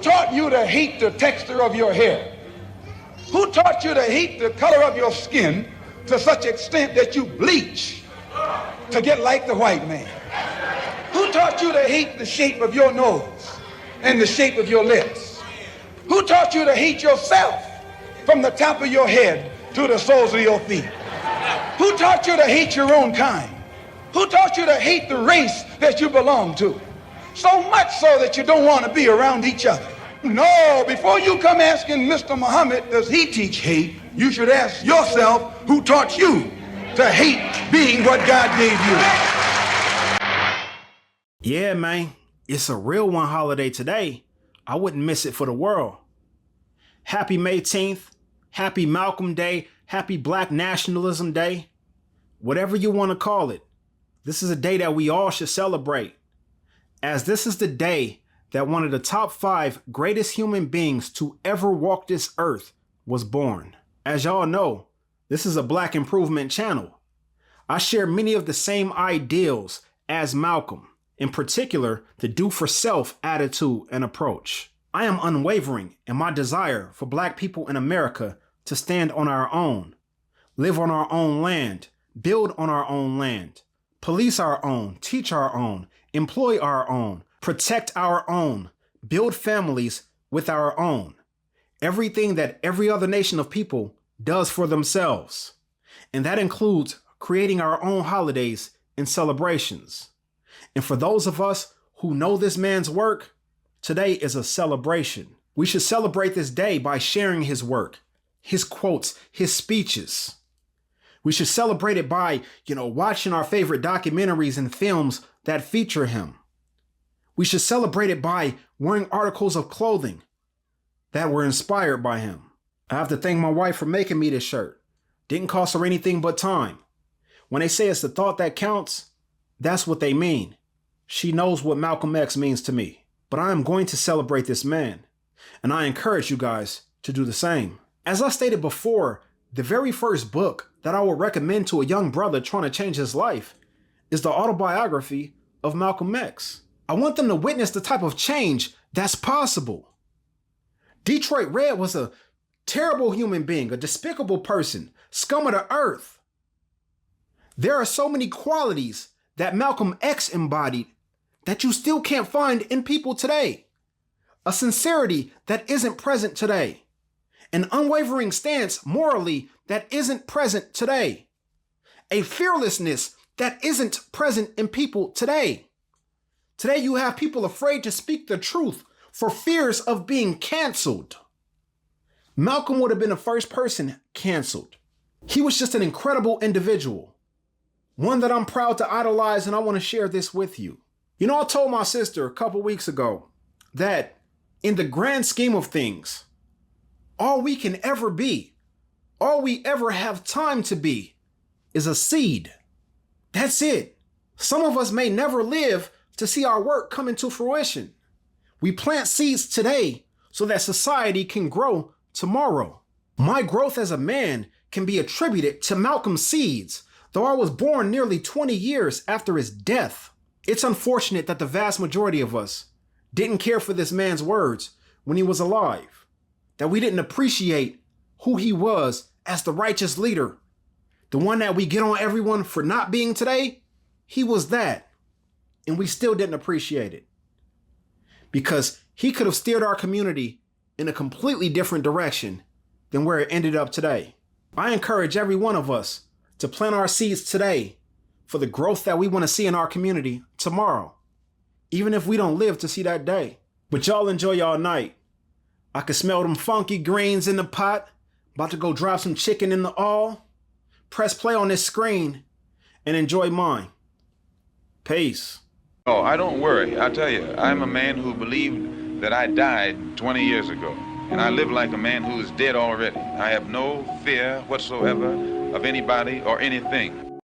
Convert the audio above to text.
taught you to hate the texture of your hair? Who taught you to hate the color of your skin to such extent that you bleach to get like the white man? Who taught you to hate the shape of your nose and the shape of your lips? Who taught you to hate yourself from the top of your head to the soles of your feet? Who taught you to hate your own kind? Who taught you to hate the race that you belong to? So much so that you don't want to be around each other. No, before you come asking Mr. Muhammad, does he teach hate? You should ask yourself, who taught you to hate being what God gave you? Yeah, man, it's a real one holiday today. I wouldn't miss it for the world. Happy May 10th, happy Malcolm Day, happy Black Nationalism Day. Whatever you want to call it, this is a day that we all should celebrate, as this is the day that one of the top 5 greatest human beings to ever walk this earth was born. As y'all know, this is a Black Improvement channel. I share many of the same ideals as Malcolm, in particular, the do for self attitude and approach. I am unwavering in my desire for Black people in America to stand on our own, live on our own land, build on our own land, police our own, teach our own, employ our own, protect our own, build families with our own. Everything that every other nation of people does for themselves. And that includes creating our own holidays and celebrations. And for those of us who know this man's work, today is a celebration. We should celebrate this day by sharing his work, his quotes, his speeches. We should celebrate it by, watching our favorite documentaries and films that feature him. We should celebrate it by wearing articles of clothing that were inspired by him. I have to thank my wife for making me this shirt. Didn't cost her anything but time. When they say it's the thought that counts, that's what they mean. She knows what Malcolm X means to me. But I am going to celebrate this man, and I encourage you guys to do the same. As I stated before, the very first book that I will recommend to a young brother trying to change his life is the autobiography of Malcolm X. I want them to witness the type of change that's possible. Detroit Red was a terrible human being, a despicable person, scum of the earth. There are so many qualities that Malcolm X embodied that you still can't find in people today. A sincerity that isn't present today. An unwavering stance morally that isn't present today. A fearlessness that isn't present in people today. Today you have people afraid to speak the truth for fears of being canceled. Malcolm would have been the first person canceled. He was just an incredible individual. One that I'm proud to idolize, and I want to share this with you. I told my sister a couple weeks ago that in the grand scheme of things, all we can ever be, all we ever have time to be, is a seed. That's it. Some of us may never live to see our work come into fruition. We plant seeds today so that society can grow tomorrow. My growth as a man can be attributed to Malcolm's seeds, though I was born nearly 20 years after his death. It's unfortunate that the vast majority of us didn't care for this man's words when he was alive, that we didn't appreciate who he was as the righteous leader, the one that we get on everyone for not being today. He was that, and we still didn't appreciate it because he could have steered our community in a completely different direction than where it ended up today. I encourage every one of us to plant our seeds today for the growth that we want to see in our community tomorrow, even if we don't live to see that day. But y'all enjoy y'all night. I can smell them funky greens in the pot. About to go drop some chicken in the all. Press play on this screen and enjoy mine. Peace. Oh, I don't worry. I tell you, I'm a man who believed that I died 20 years ago. And I live like a man who is dead already. I have no fear whatsoever of anybody or anything.